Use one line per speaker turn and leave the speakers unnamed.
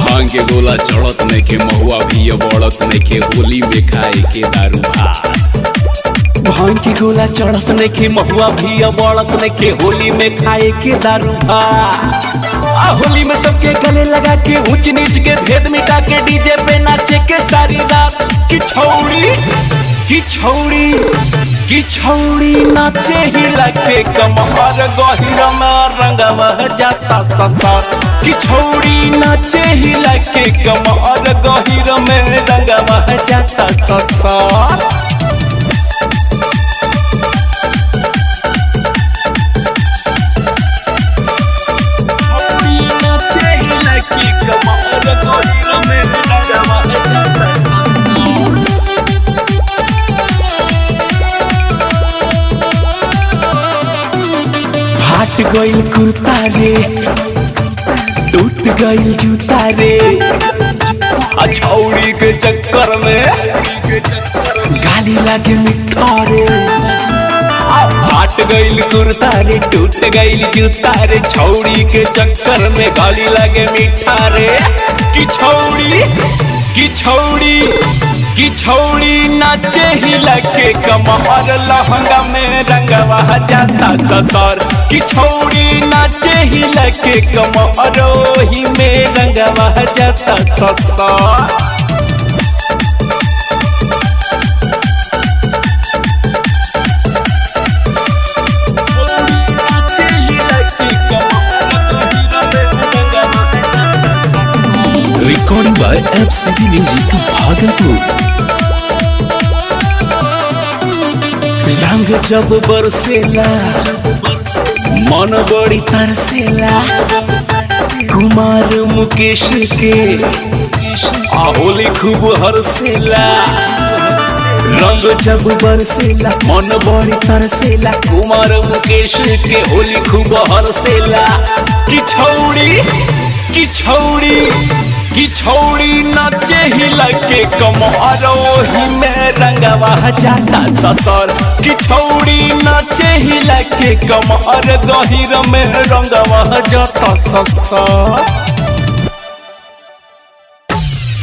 भांग के गोला चढ़त नइखे, महुआ भी बढ़त नइखे, होली में खाए के दारू भात।
भांग के गोला चढ़त नइखे, महुआ भी बढ़त नइखे, होली में खाए के दारू भात। होली में सबके गले लगा के ऊंच नीच के भेद मिटा के डीजे पे नाचे के सारी रात। कि छौड़ी नाचे ही लगे कमर गहिर में रंगवा जाता ससर। कि छौड़ी नाचे ही लगे कमर गहिर में रंगवा जाता ससर। फाट गइल कुर्ता रे, टूट गइल जूता रे, छौड़ी के चक्कर में गाली लागे मिठा रे। फाट गइल कुर्ता रे, टूट गइल जूता रे, छौड़ी के चक्कर में गाली लागे मिठा रे। कि छौड़ी नाचे ही लगे कमर लहंगा में रंगवा जाता ससर। कि छौड़ी नाचे ही लगे कमर ही में रंगवा जाता ससर।
Recording by FCT Music Bhagalpur.
रंग जब बरसेला मन बड़ी तरसेला, कुमार मुकेश के होली खूब हरसेला। रंग जब बरसेला मन बड़ी तरसेला, कुमार मुकेश के होली खूब हरसेला। कि छौड़ी नाचे ही लगे कमर ही में रंगवा जाता ससर। कि छौड़ी नाचे ही लगे कमर गहिर में रंगवा जाता ससर।